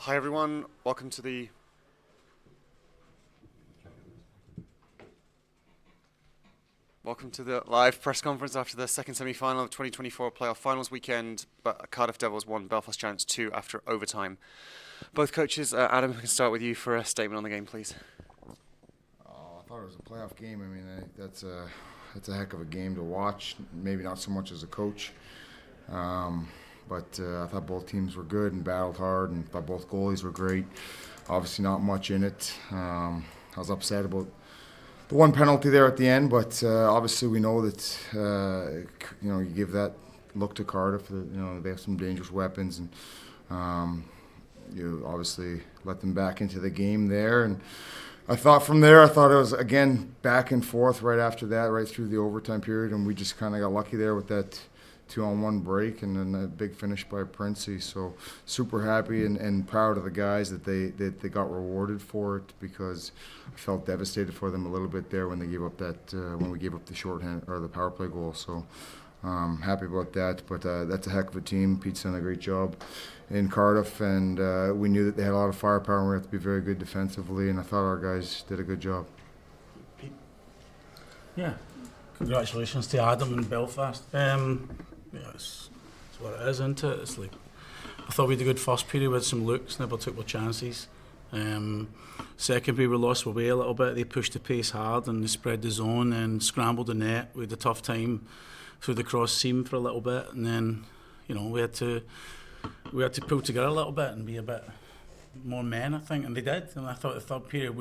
Hi everyone, welcome to the live press conference after the second semi-final of 2024 playoff finals weekend. But Cardiff Devils won, Belfast Giants 2 after overtime. Both coaches, Adam, we can start with you for a statement on the game, please. I thought it was a playoff game. I mean, that's a heck of a game to watch. Maybe not so much as a coach, but I thought both teams were good and battled hard, and thought both goalies were great. Obviously, not much in it. I was upset about the one penalty there at the end, but obviously we know that you give that look to Cardiff. They have some dangerous weapons, and you obviously let them back into the game there. And I thought it was again back and forth right after that, right through the overtime period, and we just kind of got lucky there with that 2-on-1 break and then a big finish by Princey. So super happy and proud of the guys that they got rewarded for it, because I felt devastated for them a little bit there when they gave up when we gave up the shorthand or the power play goal. So happy about that. But that's a heck of a team. Pete's done a great job in Cardiff, and we knew that they had a lot of firepower and we had to be very good defensively, and I thought our guys did a good job. Yeah, congratulations to Adam in Belfast. It's what it is, isn't it? It's like, I thought we had a good first period with some looks, never took our chances. Second period we lost our way a little bit. They pushed the pace hard and they spread the zone and scrambled the net. We had a tough time through the cross seam for a little bit, and then we had to pull together a little bit and be a bit more men, I think, and they did. And I thought the third period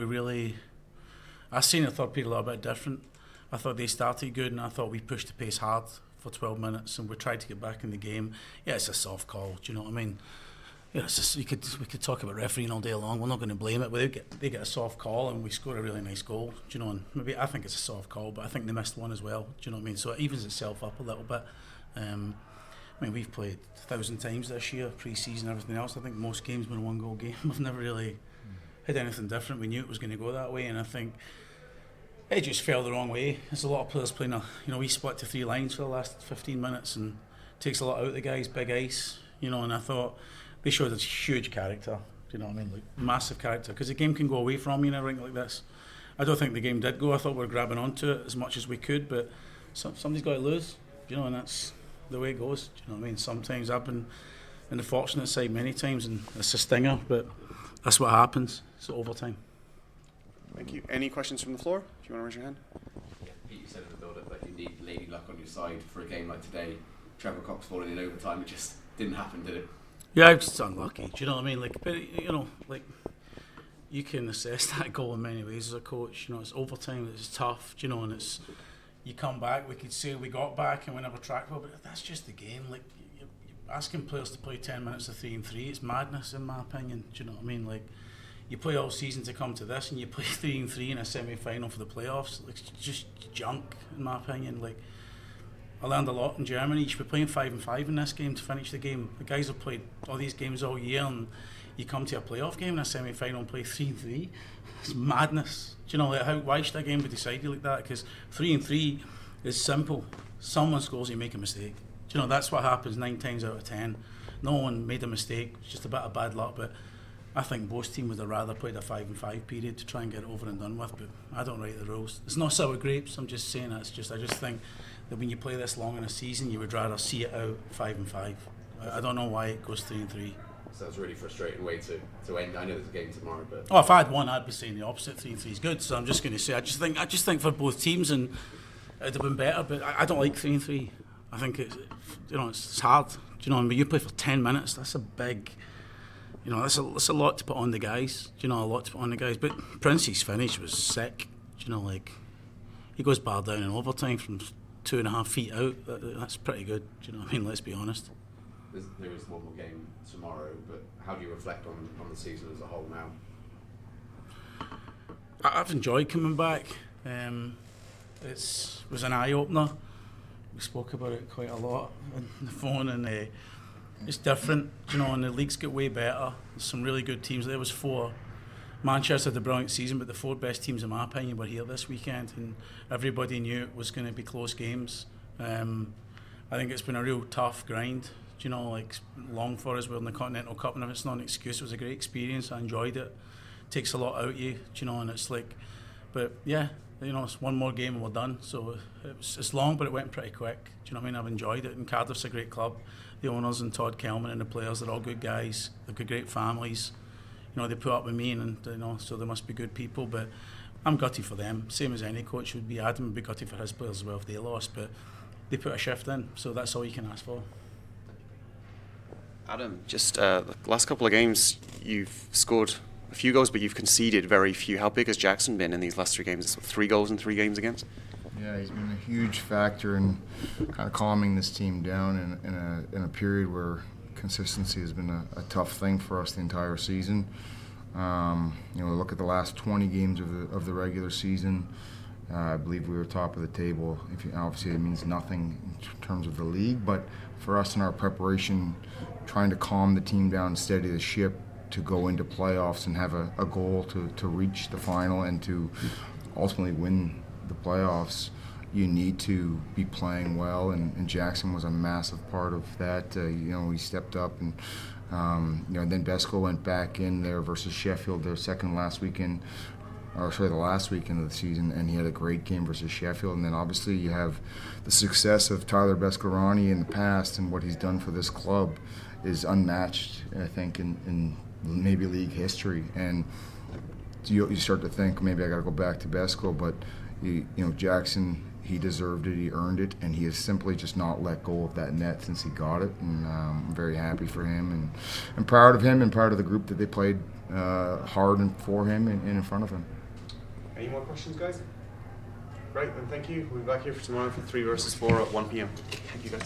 I seen the third period a little bit different. I thought they started good, and I thought we pushed the pace hard for 12 minutes, and we tried to get back in the game. Yeah, it's a soft call. Do you know what I mean? Yeah, it's just, we could talk about refereeing all day long. We're not going to blame it. But they get a soft call, and we score a really nice goal. Do you know? And maybe I think it's a soft call, but I think they missed one as well. Do you know what I mean? So it evens itself up a little bit. We've played 1,000 times this year, pre-season, everything else. I think most games been a one-goal game. We've never really had anything different. We knew it was going to go that way, and I think it just fell the wrong way. There's a lot of players playing we split to three lines for the last 15 minutes, and it takes a lot out of the guys, big ice, and I thought they showed a huge character, do you know what I mean, like massive character, because the game can go away from you in a rink like this. I don't think the game did go. I thought we were grabbing onto it as much as we could, but somebody's got to lose, and that's the way it goes, do you know what I mean. Sometimes I've been in the fortunate side many times, and it's a stinger, but that's what happens. It's overtime. Thank you. Any questions from the floor? Do you want to raise your hand? Yeah, Pete, you said in the build-up that you need lady luck on your side for a game like today. Trevor Cox falling in overtime, it just didn't happen, did it? Yeah, I was just unlucky. Do you know what I mean? You can assess that goal in many ways as a coach. It's overtime, it's tough, and it's you come back. We could say we got back and we never tracked well, but that's just the game. Like you're asking players to play 10 minutes of 3-3, it's madness in my opinion. Do you know what I mean? Like, you play all season to come to this, and you play 3-3 in a semi-final for the playoffs. Like, it's just junk, in my opinion. Like, I learned a lot in Germany. You should be playing 5-5 in this game to finish the game. The guys have played all these games all year, and you come to a playoff game in a semi-final and play 3-3. It's madness. Do you know, why should a game be decided like that? Because 3-3 is simple. Someone scores, you make a mistake. Do you know, that's what happens 9 times out of 10. No one made a mistake. It's just a bit of bad luck, but I think both teams would have rather played a 5-5 period to try and get it over and done with, but I don't write the rules. It's not sour grapes, I'm just saying that. I just think that when you play this long in a season, you would rather see it out 5-5. I don't know why it goes 3-3. So that's a really frustrating way to end. I know there's a game tomorrow, but if I had one, I'd be saying the opposite. 3-3 is good. So I'm just going to say I just think for both teams, and it'd have been better. But I don't like 3-3. I think it's hard. Do you know? When you play for 10 minutes, that's a big. That's a lot to put on the guys. A lot to put on the guys. But Princey's finish was sick. He goes bar down in overtime from 2.5 feet out. That's pretty good. Do you know what I mean? Let's be honest. There is one more game tomorrow, but how do you reflect on the season as a whole now? I've enjoyed coming back. It was an eye-opener. We spoke about it quite a lot on the phone, and it's different, and the league's got way better. There's some really good teams. There was 4. Manchester had a brilliant season, but the 4 best teams, in my opinion, were here this weekend, and everybody knew it was going to be close games. I think it's been a real tough grind, you know, like long for us. We're in the Continental Cup, and if it's not an excuse, it was a great experience. I enjoyed it. Takes a lot out of you, you know, and it's like, but yeah, you know, it's one more game and we're done. So it's long, but it went pretty quick. Do you know what I mean? I've enjoyed it, and Cardiff's a great club. The owners and Todd Kelman and the players, they're all good guys. They've got great families. You know, they put up with me, and you know, so they must be good people. But I'm gutted for them, same as any coach would be. Adam would be gutted for his players as well if they lost, but they put a shift in, so that's all you can ask for. Adam, just the last couple of games, you've scored a few goals, but you've conceded very few. How big has Jackson been in these last 3 games? 3 goals in 3 games against? Yeah, he's been a huge factor in kind of calming this team down in a period where consistency has been a tough thing for us the entire season. You know, look at the last 20 games of the regular season. I believe we were top of the table. Obviously, it means nothing in terms of the league, but for us in our preparation, trying to calm the team down and steady the ship to go into playoffs and have a goal to reach the final and to ultimately win the playoffs, you need to be playing well, and Jackson was a massive part of that. You know, he stepped up, and you know, then Besko went back in there versus Sheffield, their the last weekend of the season, and he had a great game versus Sheffield. And then obviously you have the success of Tyler Beskorowany in the past, and what he's done for this club is unmatched, I think, in maybe league history. And you start to think, maybe I got to go back to Besko, but you know, Jackson, he deserved it, he earned it, and he has simply just not let go of that net since he got it. And I'm very happy for him, and proud of him, and proud of the group that they played hard and for him and in front of him. Any more questions, guys? Right, then thank you. We'll be back here for tomorrow for 3 versus 4 at 1 p.m. Thank you, guys.